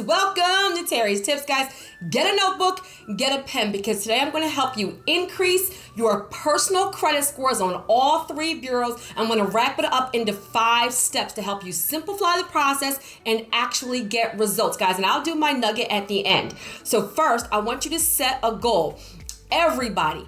Welcome to Terry's Tips, guys. Get a notebook, get a pen, because today I'm going to help you increase your personal credit scores on all three bureaus. I'm going to wrap it up into 5 steps to help you simplify the process and actually get results, guys. And I'll do my nugget at the end. So first, I want you to set a goal. Everybody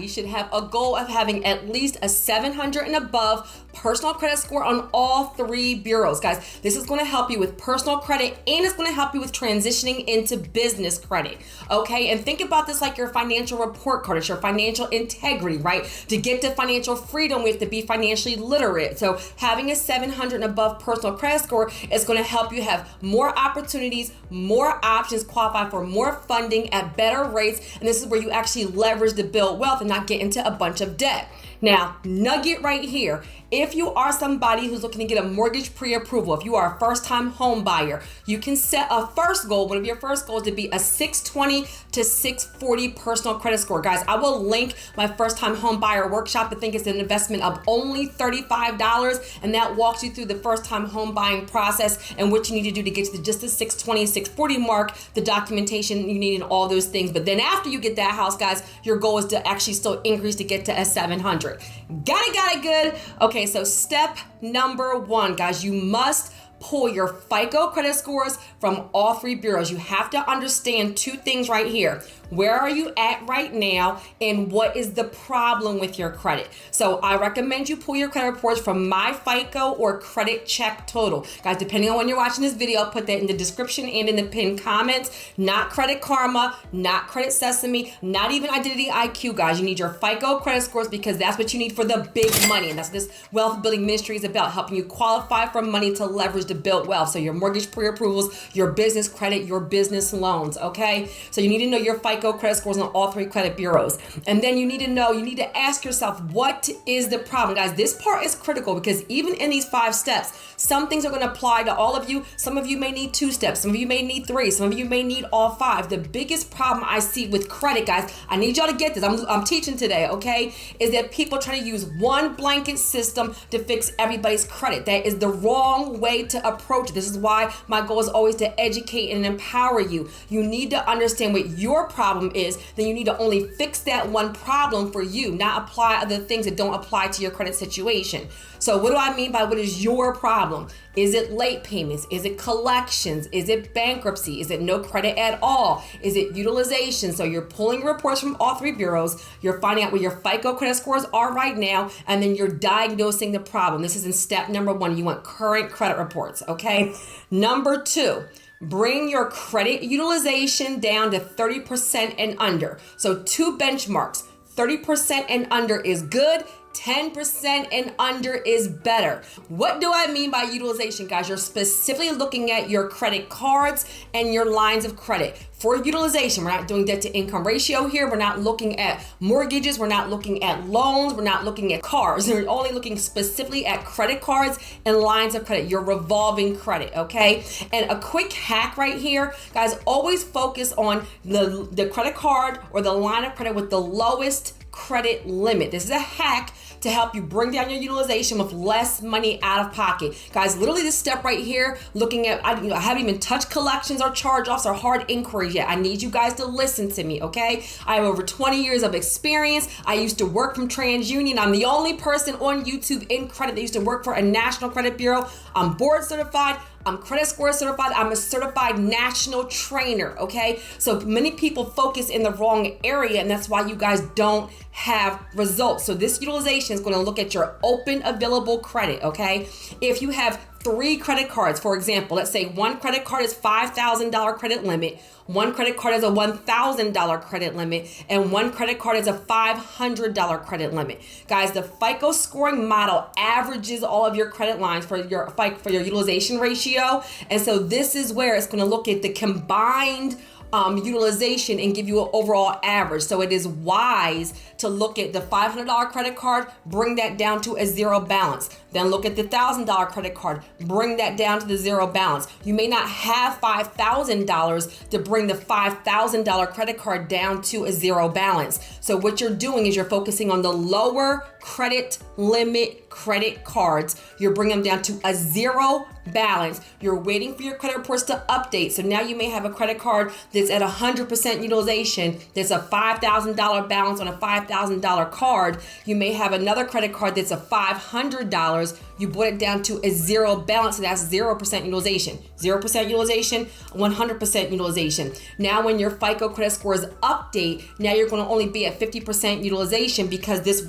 should have a goal of having at least a 700 and above personal credit score on all 3 bureaus. Guys, this is going to help you with personal credit and it's going to help you with transitioning into business credit. Okay, and think about this like your financial report card. It's your financial integrity, right? To get to financial freedom, we have to be financially literate. So having a 700 and above personal credit score is going to help you have more opportunities, more options, qualify for more funding at better rates. And this is where you actually leverage to build wealth and not get into a bunch of debt. Now, nugget right here. If you are somebody who's looking to get a mortgage pre-approval, if you are a first-time home buyer, you can set a first goal. One of your first goals to be a 620 to 640 personal credit score. Guys, I will link my first-time home buyer workshop. I think it's an investment of only $35, and that walks you through the first-time home buying process and what you need to do to get to just the 620, 640 mark, the documentation you need and all those things. But then after you get that house, guys, your goal is to actually still increase to get to a 700. Got it good. Okay, so step number 1, guys, you must pull your FICO credit scores from all 3 bureaus. You have to understand 2 things right here. Where are you at right now and what is the problem with your credit? So I recommend you pull your credit reports from My FICO or Credit Check Total. Guys, depending on when you're watching this video, I'll put that in the description and in the pinned comments. Not Credit Karma, not Credit Sesame, not even Identity IQ, guys. You need your FICO credit scores because that's what you need for the big money. And that's what this wealth building ministry is about, helping you qualify for money to leverage to build wealth. So your mortgage pre-approvals, your business credit, your business loans, okay? So you need to know your FICO credit scores on all 3 credit bureaus. And then you need to ask yourself, what is the problem? Guys, this part is critical because even in these 5 steps, some things are going to apply to all of you. Some of you may need 2 steps. Some of you may need 3. Some of you may need all 5. The biggest problem I see with credit, guys, I need y'all to get this. I'm teaching today, okay, is that people try to use one blanket system to fix everybody's credit. That is the wrong way to approach it. This is why my goal is always to educate and empower you. You need to understand what your problem is. Then you need to only fix that one problem for you, not apply other things that don't apply to your credit situation. So what do I mean by what is your problem? Is it late payments? Is it collections? Is it bankruptcy? Is it no credit at all? Is it utilization? So you're pulling reports from all 3 bureaus. You're finding out where your FICO credit scores are right now, and then you're diagnosing the problem. This is in step number 1. You want current credit reports, okay? Number 2. Bring your credit utilization down to 30% and under. So 2 benchmarks, 30% and under is good. 10% and under is better. What do I mean by utilization, guys? You're specifically looking at your credit cards and your lines of credit. For utilization, we're not doing debt to income ratio here. We're not looking at mortgages. We're not looking at loans. We're not looking at cars. We're only looking specifically at credit cards and lines of credit, your revolving credit, okay? And a quick hack right here, guys, always focus on the credit card or the line of credit with the lowest credit limit. This is a hack to help you bring down your utilization with less money out of pocket. Guys, literally this step right here, looking at, I haven't even touched collections or charge-offs or hard inquiries yet. I need you guys to listen to me, okay? I have over 20 years of experience. I used to work from TransUnion. I'm the only person on YouTube in credit that used to work for a national credit bureau. I'm board certified. I'm credit score certified. I'm a certified national trainer, okay? So many people focus in the wrong area, and that's why you guys don't have results. So this utilization is going to look at your open available credit, okay? If you have 3 credit cards, for example, let's say one credit card is $5,000 credit limit, one credit card is a $1,000 credit limit, and one credit card is a $500 credit limit. Guys, the FICO scoring model averages all of your credit lines for your utilization ratio. And so this is where it's going to look at the combined utilization and give you an overall average. So it is wise to look at the $500 credit card, bring that down to a 0 balance. Then look at the $1,000 credit card. Bring that down to the zero balance. You may not have $5,000 to bring the $5,000 credit card down to a zero balance. So what you're doing is you're focusing on the lower credit limit credit cards. You're bringing them down to a zero balance. You're waiting for your credit reports to update. So now you may have a credit card that's at 100% utilization. There's a $5,000 balance on a $5,000 card. You may have another credit card that's a $500. You brought it down to a zero balance, and that's 0% utilization. 0% utilization, 100% utilization. Now when your FICO credit scores update, now you're going to only be at 50% utilization because this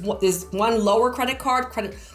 one lower credit card,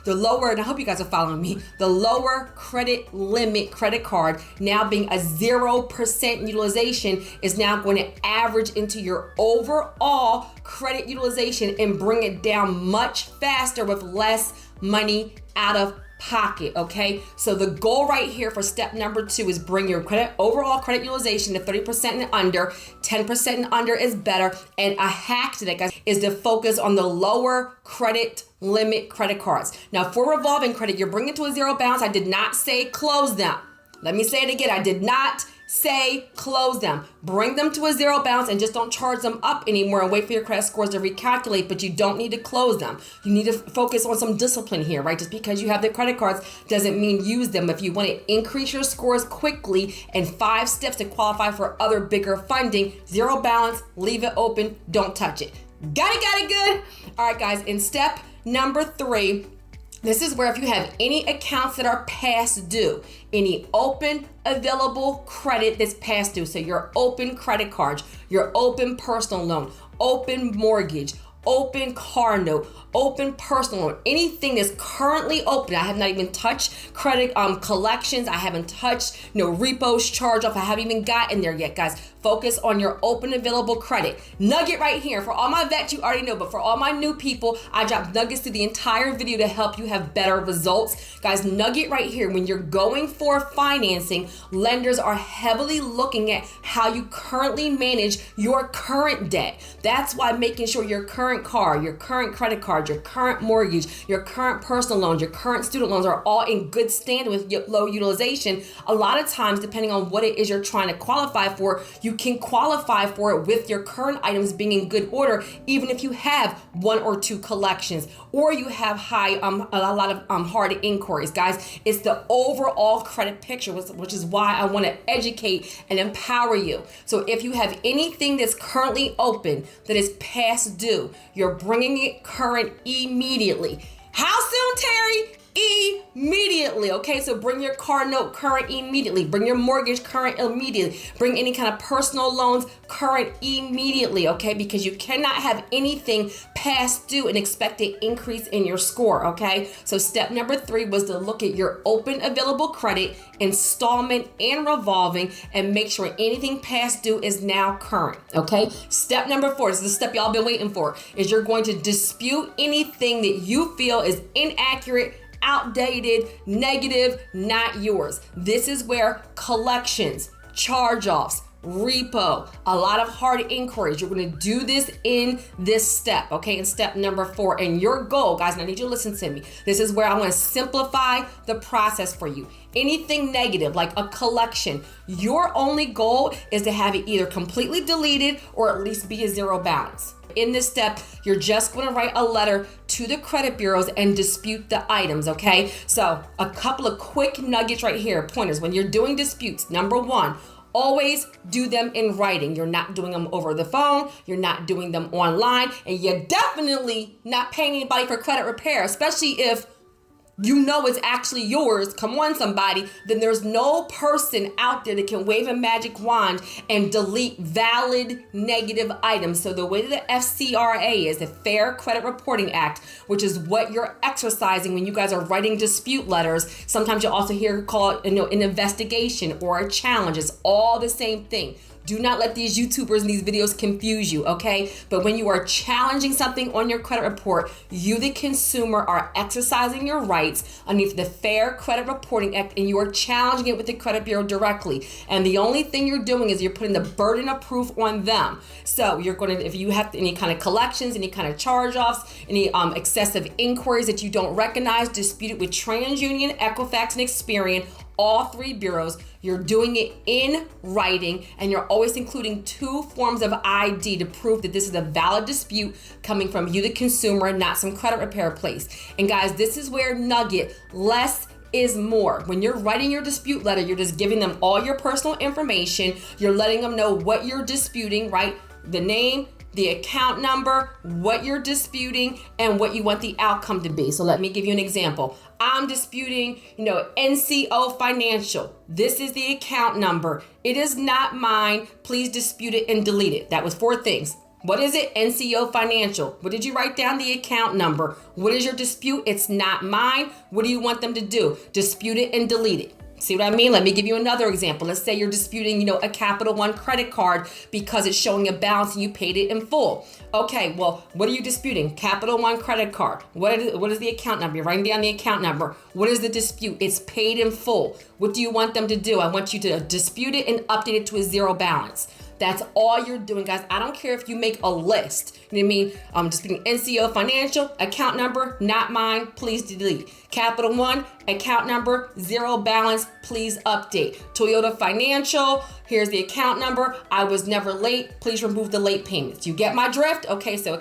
the lower, and I hope you guys are following me, the lower credit limit credit card now being a 0% utilization is now going to average into your overall credit utilization and bring it down much faster with less money out of pocket, okay? So the goal right here for step number 2 is bring your overall credit utilization to 30% and under. 10% and under is better. And a hack today, guys, is to focus on the lower credit limit credit cards. Now for revolving credit, you're bringing it to a zero balance. I did not say close them. Let me say it again. I did not say close them. Bring them to a zero balance and just don't charge them up anymore and wait for your credit scores to recalculate, but you don't need to close them. You need to focus on some discipline here, right? Just because you have the credit cards doesn't mean use them. If you want to increase your scores quickly and 5 steps to qualify for other bigger funding, zero balance, leave it open, don't touch it. Got it good? All right, guys, in step number 3, this is where if you have any accounts that are past due, any open available credit that's past due, so your open credit cards, your open personal loan, open mortgage, open car note, open personal loan, anything that's currently open. I have not even touched credit collections. I haven't touched repos, charge off. I haven't even gotten there yet, guys. Focus on your open available credit. Nugget right here. For all my vets, you already know, but for all my new people, I drop nuggets through the entire video to help you have better results. Guys, nugget right here. When you're going for financing, lenders are heavily looking at how you currently manage your current debt. That's why making sure your current car, your current credit card, your current mortgage, your current personal loans, your current student loans are all in good standing with low utilization. A lot of times, depending on what it is you're trying to qualify for, you can qualify for it with your current items being in good order, even if you have 1 or 2 collections or you have a lot of hard inquiries. Guys, it's the overall credit picture, which is why I want to educate and empower you. So if you have anything that's currently open that is past due, you're bringing it current immediately. How soon, Terry? Immediately, okay? So bring your car note current immediately. Bring your mortgage current immediately. Bring any kind of personal loans current immediately, okay? Because you cannot have anything past due and expect an increase in your score, okay? So step number 3 was to look at your open available credit, installment, and revolving, and make sure anything past due is now current, okay? Step number 4, this is the step y'all been waiting for, is you're going to dispute anything that you feel is inaccurate, outdated, negative, not yours. This is where collections, charge-offs, repo, a lot of hard inquiries. You're going to do this in this step, okay? In step number 4. And your goal, guys, and I need you to listen to me. This is where I want to simplify the process for you. Anything negative, like a collection, your only goal is to have it either completely deleted or at least be a zero balance. In this step, you're just going to write a letter to the credit bureaus and dispute the items, okay? So a couple of quick nuggets right here, pointers. When you're doing disputes, number 1, always do them in writing. You're not doing them over the phone. You're not doing them online. And you're definitely not paying anybody for credit repair, especially if you know it's actually yours. Come on, somebody. Then there's no person out there that can wave a magic wand and delete valid negative items. So the way that the FCRA is, the Fair Credit Reporting Act, which is what you're exercising when you guys are writing dispute letters. Sometimes you'll also hear call it, an investigation or a challenge. It's all the same thing. Do not let these YouTubers and these videos confuse you, okay? But when you are challenging something on your credit report, you, the consumer, are exercising your rights underneath the Fair Credit Reporting Act, and you are challenging it with the credit bureau directly. And the only thing you're doing is you're putting the burden of proof on them. So you're going to, if you have any kind of collections, any kind of charge-offs, any excessive inquiries that you don't recognize, dispute it with TransUnion, Equifax, and Experian, all three bureaus. You're doing it in writing, and you're always including 2 forms of ID to prove that this is a valid dispute coming from you, the consumer, and not some credit repair place. And guys, this is where nugget, less is more. When you're writing your dispute letter, you're just giving them all your personal information. You're letting them know what you're disputing, right? The name, the account number, what you're disputing, and what you want the outcome to be. So let me give you an example. I'm disputing, NCO Financial. This is the account number. It is not mine. Please dispute it and delete it. That was 4 things. What is it? NCO Financial. What did you write down? The account number. What is your dispute? It's not mine. What do you want them to do? Dispute it and delete it. See what I mean? Let me give you another example. Let's say you're disputing, a Capital One credit card because it's showing a balance and you paid it in full. Okay, well, what are you disputing? Capital One credit card. What is the account number? You're writing down the account number. What is the dispute? It's paid in full. What do you want them to do? I want you to dispute it and update it to a 0 balance. That's all you're doing, guys. I don't care if you make a list. You know what I mean? I'm disputing NCO Financial, account number, not mine, please delete. Capital One, account number, 0 balance, please update. Toyota Financial, here's the account number. I was never late. Please remove the late payments. You get my drift? Okay, so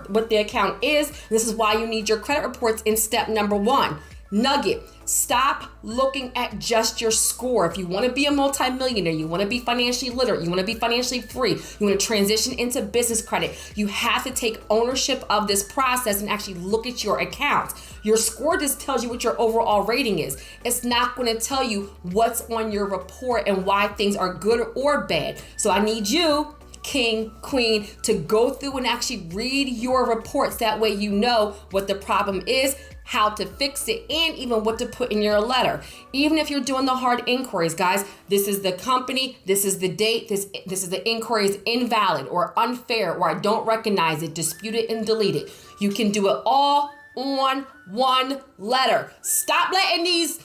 what the account is. This is why you need your credit reports in step number 1. Nugget, stop looking at just your score. If you want to be a multimillionaire, you want to be financially literate, you want to be financially free, you want to transition into business credit, you have to take ownership of this process and actually look at your accounts. Your score just tells you what your overall rating is. It's not going to tell you what's on your report and why things are good or bad. So I need you, king, queen, to go through and actually read your reports. That way you know what the problem is, how to fix it, and even what to put in your letter. Even if you're doing the hard inquiries, guys, this is the company, this is the date, this is the inquiry is invalid or unfair, or I don't recognize it, dispute it and delete it. You can do it all on one letter. Stop letting these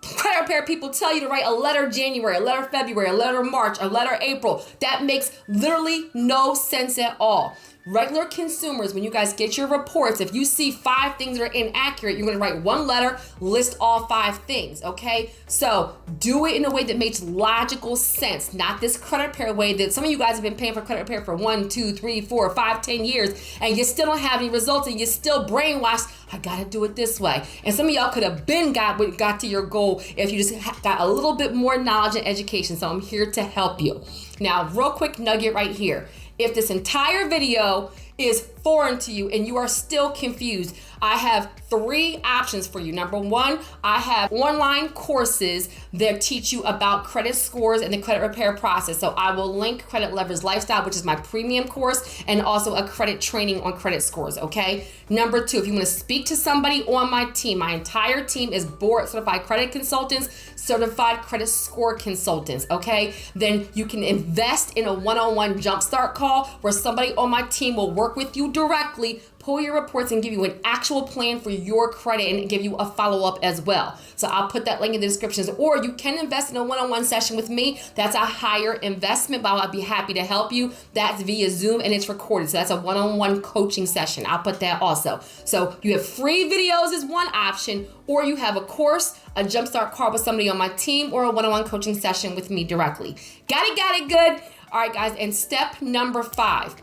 credit repair people tell you to write a letter January, a letter February, a letter March, a letter April. That makes literally no sense at all. Regular consumers, when you guys get your reports, if you see 5 things that are inaccurate, you're going to write 1 letter, list all 5 things, okay? So do it in a way that makes logical sense, not this credit repair way that some of you guys have been paying for credit repair for 1, 2, 3, 4, 5, 10 years, and you still don't have any results, and you're still brainwashed. I got to do it this way. And some of y'all could have been got to your goal if you just got a little bit more knowledge and education. So I'm here to help you. Now, real quick nugget right here. If this entire video is foreign to you and you are still confused, I have 3 options for you. Number 1, I have online courses that teach you about credit scores and the credit repair process. So I will link Credit Leverage Lifestyle, which is my premium course, and also a credit training on credit scores, okay? Number 2, if you want to speak to somebody on my team, my entire team is board certified credit consultants, certified credit score consultants, okay? Then you can invest in a one-on-one jumpstart call where somebody on my team will work with you directly, pull your reports, and give you an actual plan for your credit and give you a follow-up as well. So I'll put that link in the descriptions. Or you can invest in a one-on-one session with me. That's a higher investment, but I'll be happy to help you. That's via Zoom and it's recorded. So that's a one-on-one coaching session. I'll put that also. So you have free videos is one option, or you have a course, a jumpstart call with somebody on my team, or a one-on-one coaching session with me directly. Got it, good. All right, guys, and step number 5.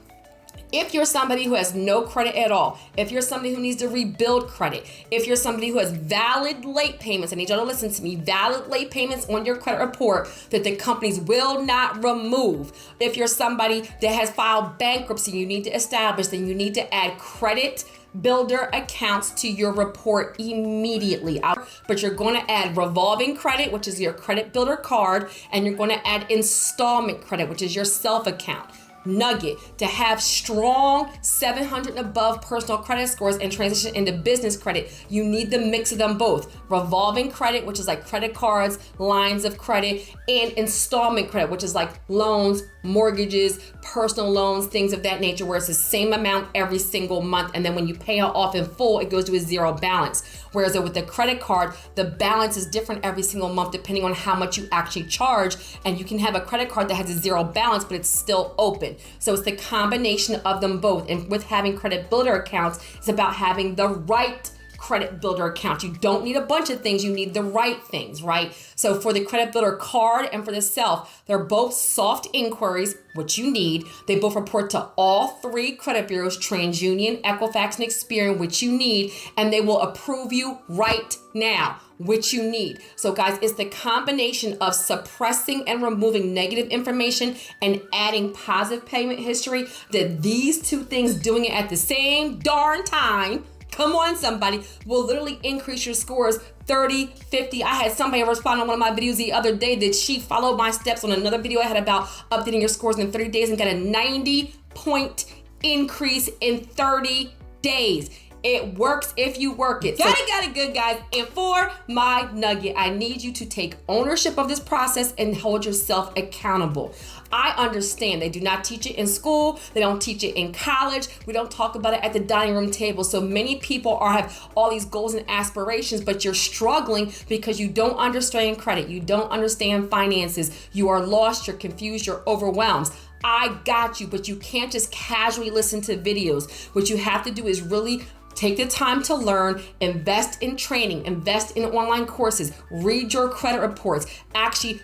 If you're somebody who has no credit at all, if you're somebody who needs to rebuild credit, if you're somebody who has valid late payments, I need y'all to listen to me, valid late payments on your credit report that the companies will not remove. If you're somebody that has filed bankruptcy, you need to establish, then you need to add credit builder accounts to your report immediately. But you're going to add revolving credit, which is your credit builder card, and you're going to add installment credit, which is your self account. nugget to have strong 700 and above personal credit scores and transition into business credit. You need the mix of them both. Revolving credit, which is like credit cards, lines of credit, and installment credit, which is like loans, mortgages, personal loans, things of that nature, where it's the same amount every single month. And then when you pay it off in full, it goes to a zero balance. Whereas with the credit card, the balance is different every single month depending on how much you actually charge. And you can have a credit card that has a zero balance, but it's still open. So it's the combination of them both. And with having credit builder accounts, it's about having the right credit builder account. You don't need a bunch of things, you need the right things, right? So for the credit builder card and for the self, they're both soft inquiries, which you need. They both report to all three credit bureaus, TransUnion, Equifax, and Experian, which you need, and they will approve you right now, which you need. So guys, it's the combination of suppressing and removing negative information and adding positive payment history, that these two things, doing it at the same darn time, come on somebody, will literally increase your scores 30, 50. I had somebody respond on one of my videos the other day that she followed my steps on another video I had about updating your scores in 30 days and got a 90-point increase in 30 days. It works if you work it. Got it, good guys. And for my nugget, I need you to take ownership of this process and hold yourself accountable. I understand they do not teach it in school. They don't teach it in college. We don't talk about it at the dining room table. So many people have all these goals and aspirations, but you're struggling because you don't understand credit. You don't understand finances. You are lost, you're confused, you're overwhelmed. I got you, but you can't just casually listen to videos. What you have to do is really take the time to learn, invest in training, invest in online courses, read your credit reports, actually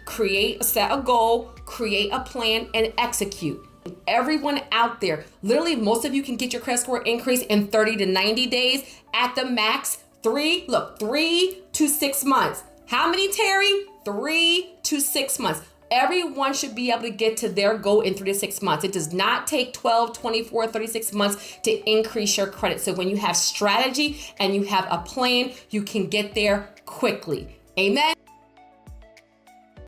set a goal, create a plan, and execute. Everyone out there, literally most of you can get your credit score increase in 30 to 90 days at the max. 3 to 6 months. How many, Terry? 3 to 6 months. Everyone should be able to get to their goal in 3 to 6 months. It does not take 12, 24, 36 months to increase your credit. So when you have strategy and you have a plan, you can get there quickly. Amen.